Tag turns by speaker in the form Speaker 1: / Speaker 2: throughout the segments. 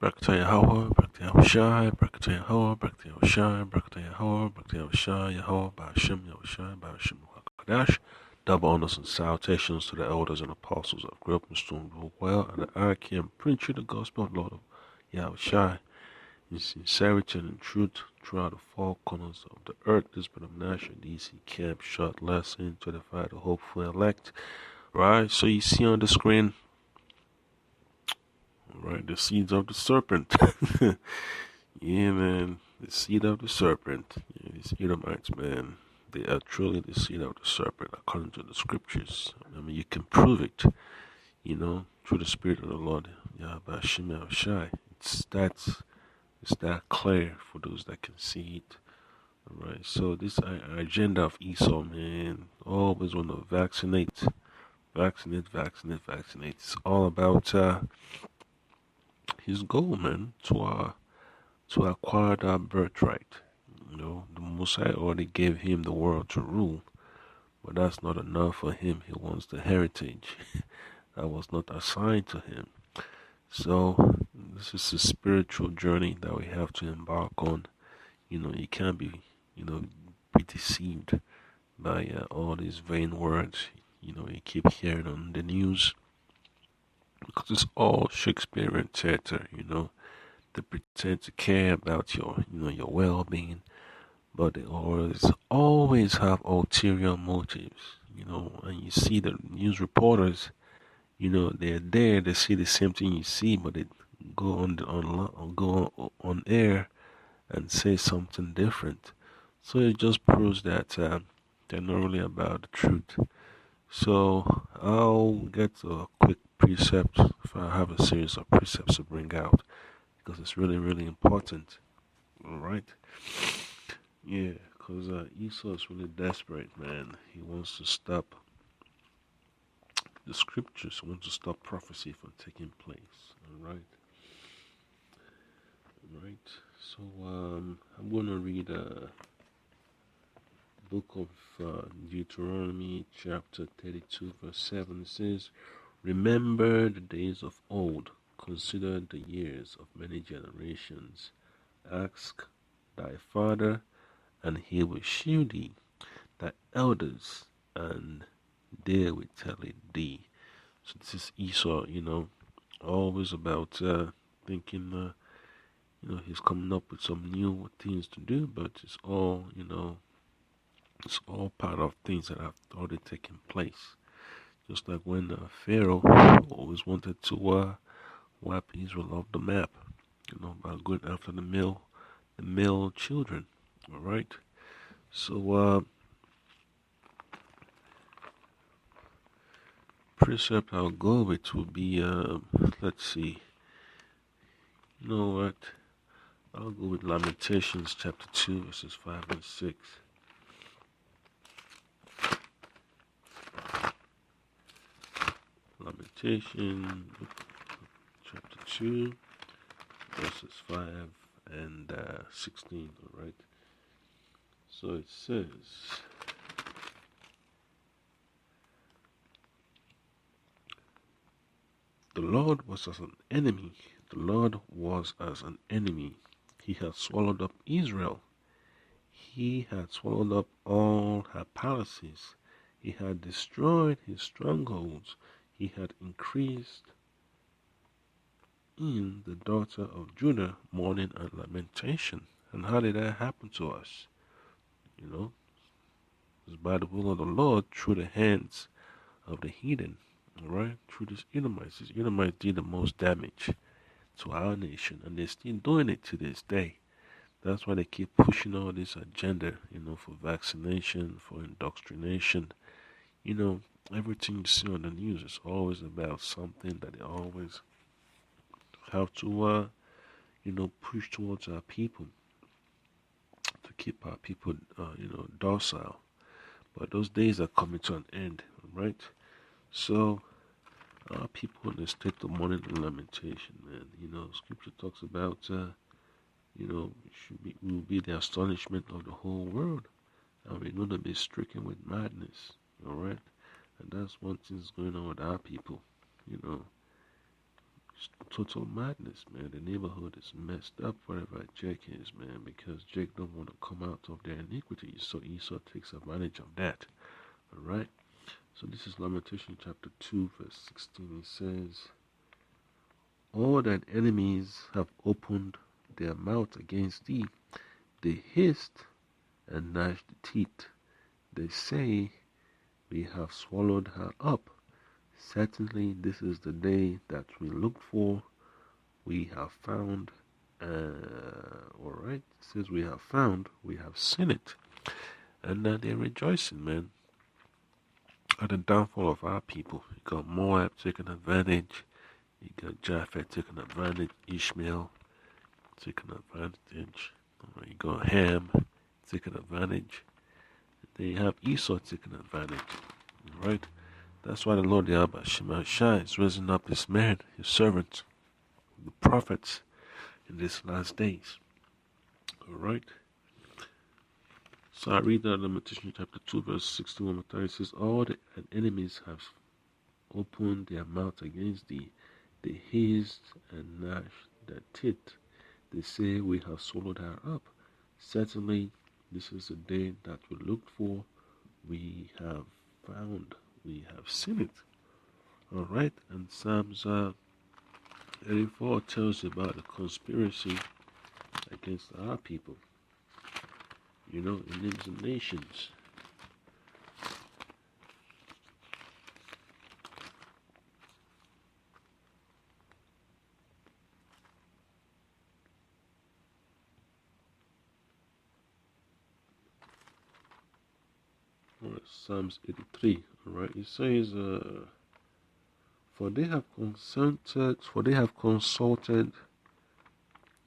Speaker 1: Brakta Yahweh, Brakta Yahushai, Brakta Yahweh, Brakta Yahushai, Brakta Yahweh, Brakta Yahushai, Yahweh, Ba'ashem Yahushai, Ba'ashem Kadash. Double honors and salutations to the elders and apostles of grew up in Stone Rule Well, and the Arakim preaching the gospel of Lord of Yahushai in sincerity and in truth throughout the four corners of the earth. This been of National DC Camp short lesson to edify the hopeful elect. Right, so you see on the screen, right, the seeds of the serpent. Yeah, man, the seed of the serpent. Yeah, these Edomites, man, they are truly the seed of the serpent, according to the scriptures. I mean, you can prove it, through the Spirit of the Lord. Yahweh Shem Shai. It's that clear for those that can see it. All right, so this agenda of Esau, man, always want to vaccinate. It's all about his goal, man, to acquire that birthright. The Messiah already gave him the world to rule, but that's not enough for him. He wants the heritage that was not assigned to him. So this is a spiritual journey that we have to embark on. You can't be deceived by all these vain words. You keep hearing on the news, because it's all Shakespearean theater. They pretend to care about your well-being, but they always have ulterior motives. And you see the news reporters, they're there, they see the same thing you see, but they go on air and say something different. So it just proves that they're not really about the truth. So I'll get a quick precept if I have a series of precepts to bring out, because it's really, really important. Alright? Yeah, because Esau is really desperate, man. He wants to stop the scriptures, he wants to stop prophecy from taking place. Alright? So I'm going to read book of Deuteronomy chapter 32 verse 7. It says, "Remember the days of old, consider the years of many generations. Ask thy father, and he will shew thee, thy elders, and they will tell it thee." So this is Esau, always about thinking, he's coming up with some new things to do, but it's all part of things that have already taken place. Just like when Pharaoh always wanted to wipe Israel off the map, by going after the male children. All right. So precept I'll go with will be let's see. You know what? I'll go with Lamentations chapter 2 verses 5 and 6. Lamentation chapter 2 verses 5 and 16. Alright. So it says, "The Lord was as an enemy. The Lord was as an enemy. He had swallowed up Israel. He had swallowed up all her palaces. He had destroyed his strongholds. He had increased in the daughter of Judah mourning and lamentation." And how did that happen to us? It's by the will of the Lord through the hands of the heathen. Alright? Through these Edomites. These Edomites did the most damage to our nation, and they're still doing it to this day. That's why they keep pushing all this agenda, for vaccination, for indoctrination. Everything you see on the news is always about something that they always have to, push towards our people, to keep our people, docile. But those days are coming to an end, right? So, our people in a state of mourning and lamentation, man. Scripture talks about, will be the astonishment of the whole world, and we're going to be stricken with madness, all right? And that's one thing that's going on with our people, It's total madness, man. The neighborhood is messed up wherever Jake is, man, because Jake don't want to come out of their iniquities. So Esau takes advantage of that. Alright? So this is Lamentation chapter 2, verse 16. It says, all thine enemies have opened their mouth against thee. They hissed and gnashed teeth. They say, we have swallowed her up. Certainly this is the day that we looked for. We have found, alright, it says we have found, we have seen it. And they're rejoicing, man, at the downfall of our people. You got Moab taking advantage. You got Japheth taking advantage. Ishmael taking advantage. You got Ham taking advantage. They have Esau taking advantage. Right? That's why the Lord Yahweh Shemashai is raising up his man, his servant, the prophets in these last days. Alright? So I read that in Lamentation chapter 2, verse 61 and 30. It says, all the enemies have opened their mouth against thee. They hissed and gnashed their teeth. They say, we have swallowed her up. Certainly, this is the day that we looked for. We have found, we have seen it. Alright, and Psalms 84 tells you about the conspiracy against our people. You know, it names the nations. Alright, Psalms 83. Alright, it says, for they have consulted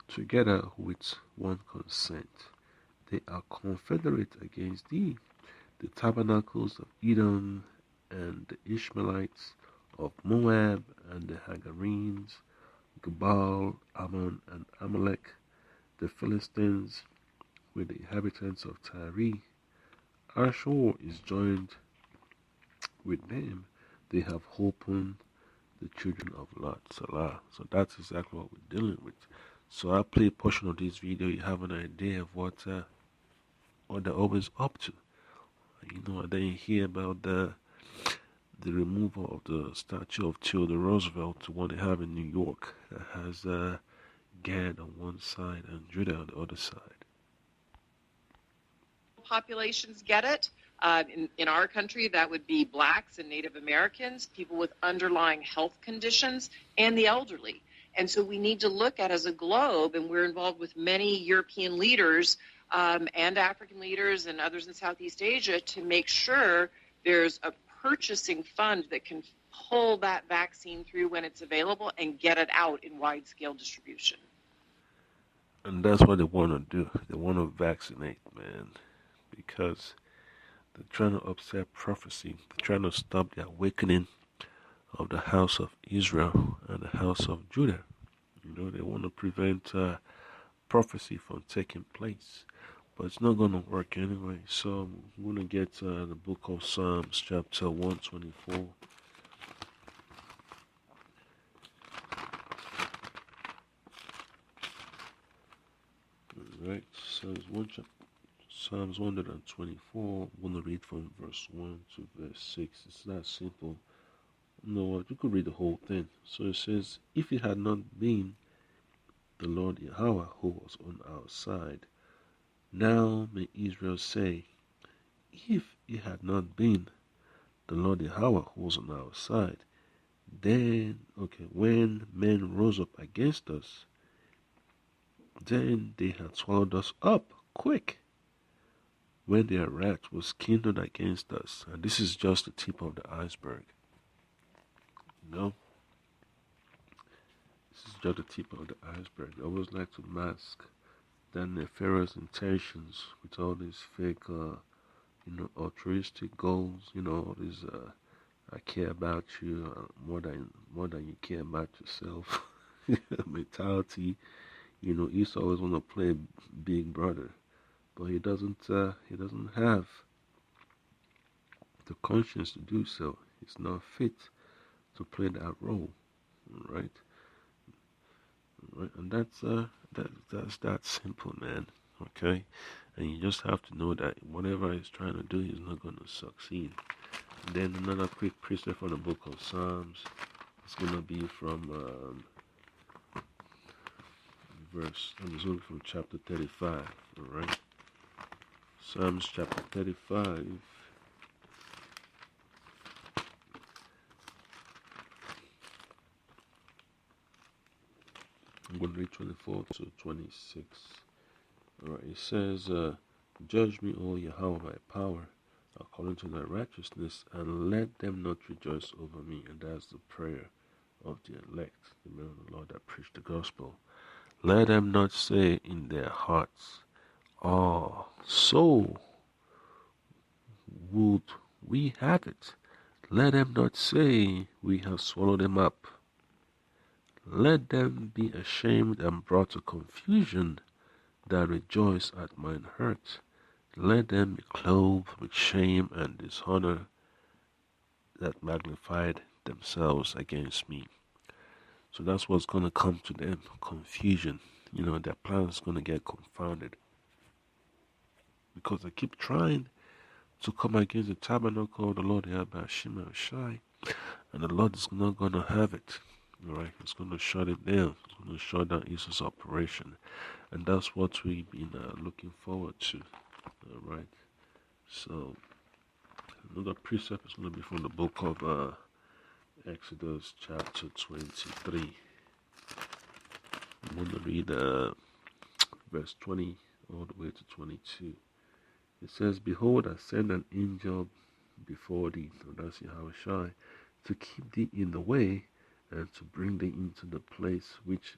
Speaker 1: together with one consent. They are confederate against thee, the tabernacles of Edom and the Ishmaelites of Moab and the Hagarenes, Gebal, Ammon, and Amalek, the Philistines with the inhabitants of Tyre. Ashur is joined with them. They have opened the children of Lot, Salah. So that's exactly what we're dealing with. So I play a portion of this video. You have an idea of what they're always up to. You know, then you hear about the removal of the statue of Theodore Roosevelt, the one they have in New York, that has Gad on one side and Judah on the other side.
Speaker 2: Populations get it. In our country, that would be blacks and Native Americans, people with underlying health conditions, and the elderly. And so we need to look at as a globe, and we're involved with many European leaders and African leaders and others in Southeast Asia to make sure there's a purchasing fund that can pull that vaccine through when it's available and get it out in wide-scale distribution.
Speaker 1: And that's what they want to do. They want to vaccinate, man, because they're trying to upset prophecy. They're trying to stop the awakening of the house of Israel and the house of Judah. You know, they want to prevent prophecy from taking place. But it's not going to work anyway. So I'm going to get the book of Psalms, chapter 124. Alright, Psalms 124. I'm going to read from verse 1 to verse 6. It's that simple. No, you could read the whole thing. So it says, if it had not been the Lord Yahweh who was on our side, now may Israel say, if it had not been the Lord Yahweh who was on our side, then, when men rose up against us, then they had swallowed us up quick, when their wrath was kindled against us. And this is just the tip of the iceberg. You know? This is just the tip of the iceberg. I always like to mask the nefarious intentions with all these fake, altruistic goals. You know, all these I care about you more than you care about yourself mentality. You know, Esau always want to play big brother, but he doesn't have the conscience to do so. He's not fit to play that role, right? right? And that's that simple, man. Okay, and you just have to know that whatever he's trying to do, he's not going to succeed. And then another quick precept from the book of Psalms. It's going to be from I'm zooming from chapter 35. All right, Psalms chapter 35. I'm going to read 24 to 26. All right, it says, "Judge me, O Yahweh, by power, according to thy righteousness, and let them not rejoice over me." And that's the prayer of the elect, the men of the Lord that preach the gospel. "Let them not say in their hearts, oh, so would we have it. Let them not say, we have swallowed them up. Let them be ashamed and brought to confusion that rejoice at mine hurt. Let them be clothed with shame and dishonor that magnified themselves against me." So that's what's going to come to them, confusion. Their plans going to get confounded because they keep trying to come against the tabernacle of the Lord by Shema Shai, and the Lord is not going to have it. All right, it's going to shut it down. It's going to shut down Israel's operation, and that's what we've been looking forward to. All right, so another precept is going to be from the book of Exodus chapter 23. I'm going to read verse 20 all the way to 22. It says, "Behold, I send an angel before thee," so that's Yahweh Shai, "to keep thee in the way and to bring thee into the place which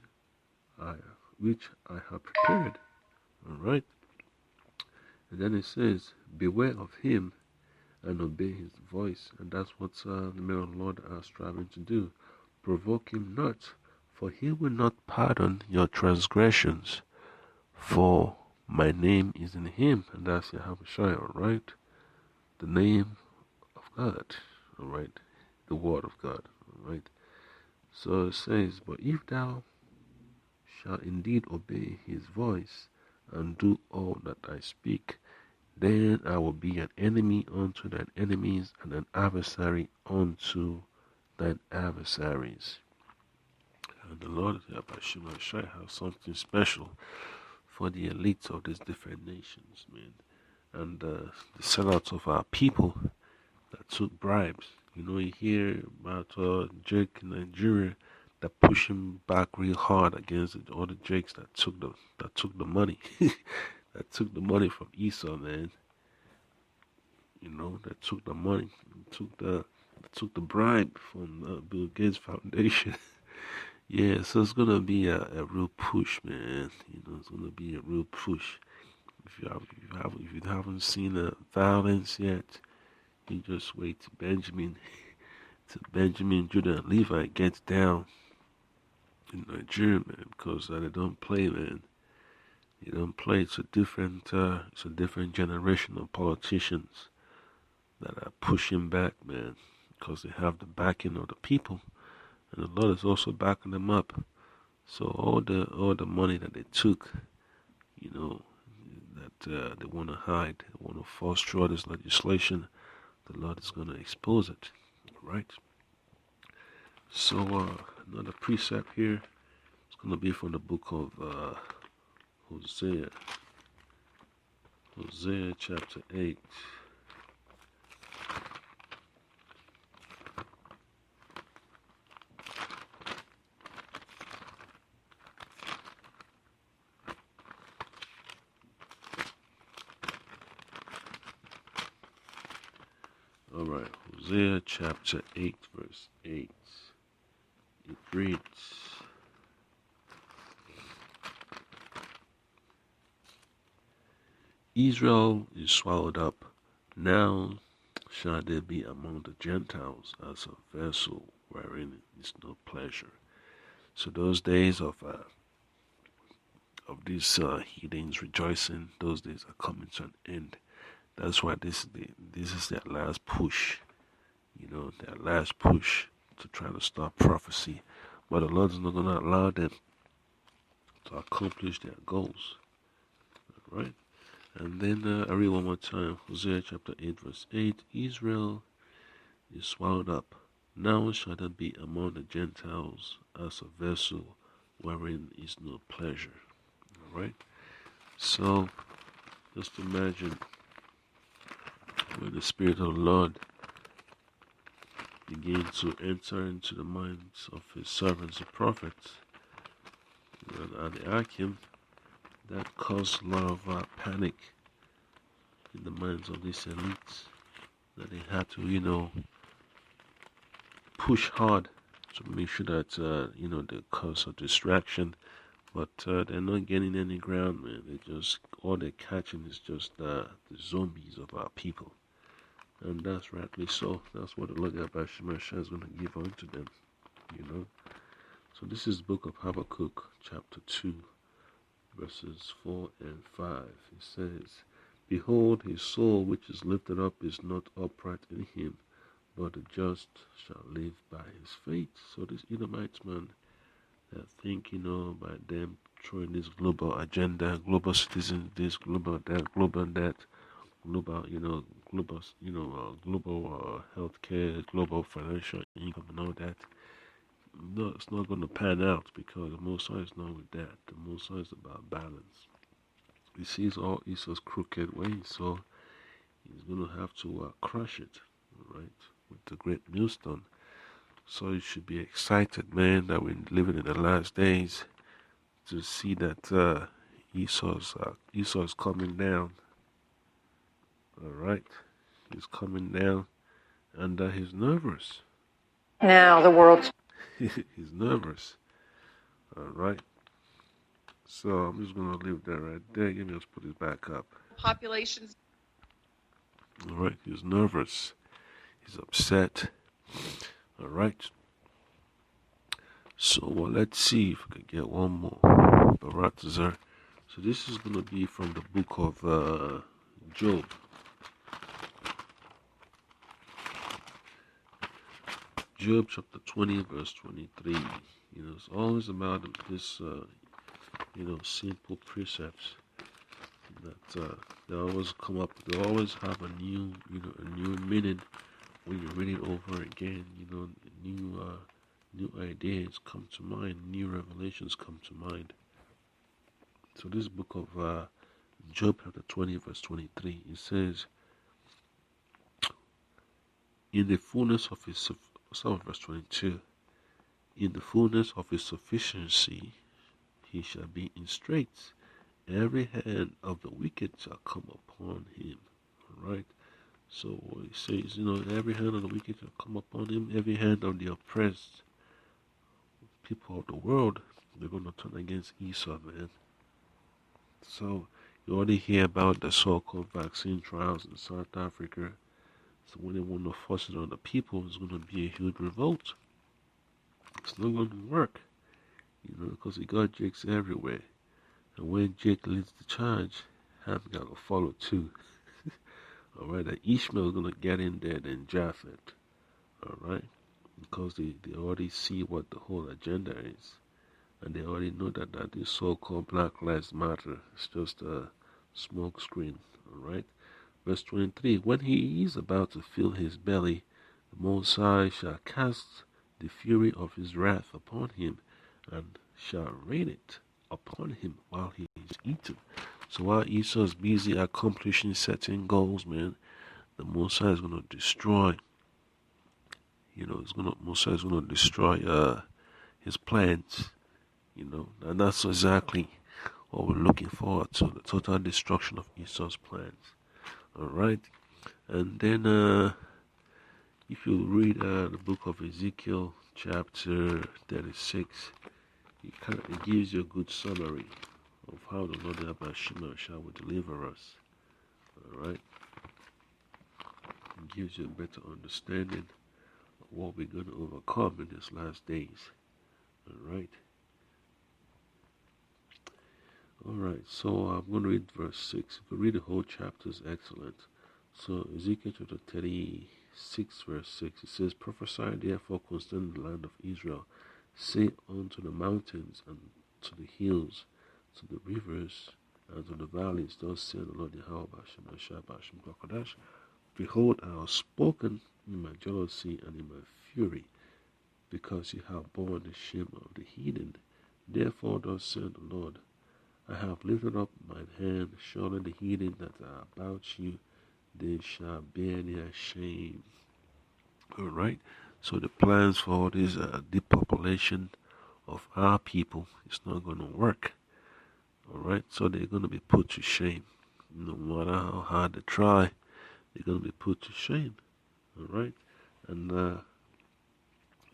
Speaker 1: I have prepared." All right. And then it says, "Beware of him and obey his voice." And that's what the men of the Lord are striving to do. "Provoke him not, for he will not pardon your transgressions, for my name is in him." And that's Yahweh Shai, all right? The name of God, all right? The word of God, all right? So it says, "But if thou shalt indeed obey his voice and do all that I speak, then I will be an enemy unto thine enemies and an adversary unto thine adversaries." And the Lord Yahweh Shai has something special for the elites of these different nations, man. And the sellouts of our people that took bribes. You hear about Jake in Nigeria that pushing back real hard against all the Jakes that took the money, that took the money from Esau, man. That took the money, took the bribe from Bill Gates Foundation. Yeah, so it's gonna be a real push, man. It's gonna be a real push. If you haven't seen the violence yet, you just wait to Benjamin, Judah, and Levi gets down in Nigeria, man, because they don't play, man. They don't play. It's a different generation of politicians that are pushing back, man, because they have the backing of the people, and the Lord is also backing them up. So all the money that they took, that they want to hide, they want to force through this legislation, the Lord is going to expose it. All right. So another precept here is going to be from the book of Hosea. Hosea chapter 8. All right, Hosea chapter 8, verse 8. It reads, "Israel is swallowed up. Now shall they be among the Gentiles as a vessel wherein is no pleasure." So those days of these heathens rejoicing, those days are coming to an end. That's why this is their last push. Their last push to try to stop prophecy. But the Lord is not going to allow them. to accomplish their goals. Right? And then I read one more time, Hosea chapter 8, verse 8. Israel is swallowed up. Now shall it be among the Gentiles as a vessel wherein is no pleasure. All right? So, just imagine when the Spirit of the Lord begins to enter into the minds of his servants, the prophets, and they ask him, that caused a lot of panic in the minds of these elites, that they had to, push hard to make sure that, they cause a distraction, but they're not getting any ground, man. All they're catching is just the zombies of our people. And that's rightly so. That's what the Lord Yahweh Shemashah is going to give unto them, So this is the book of Habakkuk, chapter 2, verses 4 and 5. It says, Behold, his soul which is lifted up is not upright in him, but the just shall live by his faith. So this Edomites, man, that think, by them throwing this global agenda, global citizen, this, global that, global that, global healthcare, global financial income, and all that. No, it's not going to pan out because the Most High is not with that. The Most High is about balance. He sees all Esau's crooked ways, so he's going to have to crush it, right, with the great millstone. So you should be excited, man, that we're living in the last days to see that Esau's coming down. All right, he's coming down, and he's nervous.
Speaker 2: Now the world's
Speaker 1: He's nervous. All right. So I'm just gonna leave that right there. Let's put it back up.
Speaker 2: populations.
Speaker 1: All right. He's nervous. He's upset. All right. So let's see if we can get one more. Baratazar. So this is gonna be from the book of Job. Job chapter 20, verse 23. It's always about this, simple precepts that they always come up. They always have a new meaning when you read it over again. New ideas come to mind, new revelations come to mind. So this book of Job chapter 20, verse 23, it says, in the fullness of his, verse 22, in the fullness of his sufficiency, he shall be in straits. Every hand of the wicked shall come upon him. All right. So it says, every hand of the wicked shall come upon him. Every hand of the oppressed people of the world, they're going to turn against Esau, man. So you already hear about the so-called vaccine trials in South Africa. So when they want to force it on the people, it's going to be a huge revolt. It's not going to work, because you got Jakes everywhere. And when Jake leads the charge, Ham got to follow too. All right, that Ishmael is going to get in there than Japhet. All right, because they already see what the whole agenda is. And they already know that this so-called Black Lives Matter is just a smoke screen. All right, verse 23, when he is about to fill his belly, the Most High shall cast the fury of his wrath upon him, and shall rain it upon him while he is eaten. So while Esau is busy accomplishing certain goals, man, the Most High is going to destroy. Most High is going to destroy his plans. And that's exactly what we're looking forward to, the total destruction of Esau's plans. All right, and then if you read the book of Ezekiel, chapter 36, it gives you a good summary of how the Lord Abba Shemashah will deliver us. All right, it gives you a better understanding of what we're going to overcome in these last days. All right. Alright, so I'm going to read verse 6. If you read the whole chapter, it's excellent. So Ezekiel chapter 36, verse 6, it says, Prophesy therefore concerning the land of Israel. Say unto the mountains and to the hills, to the rivers, and to the valleys, thus said the Lord Yahweh Bashem Ashab Bashem Kakadash. Behold, I have spoken in my jealousy and in my fury, because you have borne the shame of the heathen. Therefore, thus said the Lord, I have lifted up mine hand, surely the heathen that are about you, they shall bear their shame. Alright, so the plans for this depopulation of our people is not going to work. Alright, so they're going to be put to shame. No matter how hard they try, they're going to be put to shame. Alright, and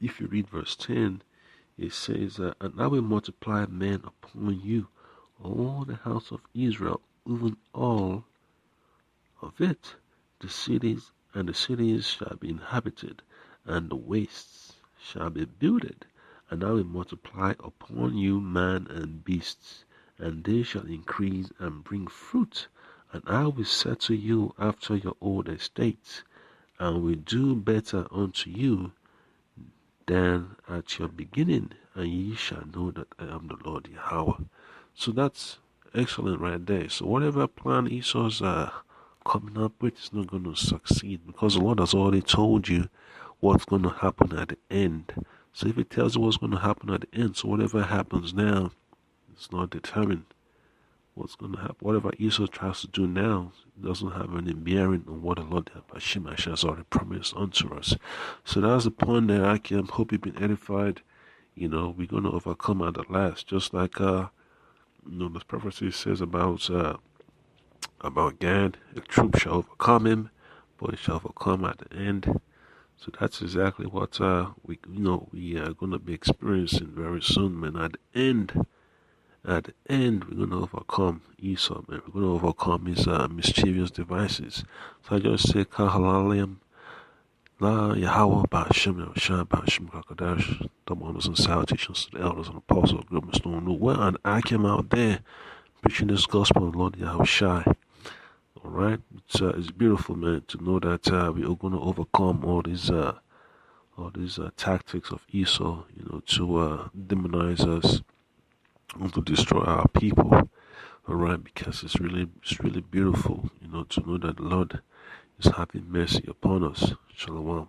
Speaker 1: if you read verse 10, it says, and I will multiply men upon you, all the house of Israel, even all of it. The cities shall be inhabited, and the wastes shall be builded, and I will multiply upon you man and beasts, and they shall increase and bring fruit, and I will settle you after your old estates, and will do better unto you than at your beginning, and ye shall know that I am the Lord Yahweh. So that's excellent right there. So whatever plan Esau's coming up with is not going to succeed, because the Lord has already told you what's going to happen at the end. So if it tells you what's going to happen at the end, so whatever happens now, it's not determined what's going to happen. Whatever Esau tries to do now doesn't have any bearing on what the Lord has already promised unto us. So that's the point there. I hope you've been edified. We're going to overcome at the last, just like the prophecy says about Gad. A troop shall overcome him, but it shall overcome at the end. So that's exactly what we are going to be experiencing very soon, man. At the end, we're going to overcome Esau, man. We're going to overcome his mischievous devices. So I just say, Kahalalim, La Yahweh, Ba'ashem, Yahshua, Ba'ashem, Kakadash. Double honors and salutations to the elders and apostles of Goodman Stone New. Well, and I came out there preaching this gospel of Lord Yahushai. Alright? It's beautiful, man, to know that we are going to overcome all these tactics of Esau, to demonize us and to destroy our people. Alright, because it's really beautiful, to know that the Lord is having mercy upon us. Shalom.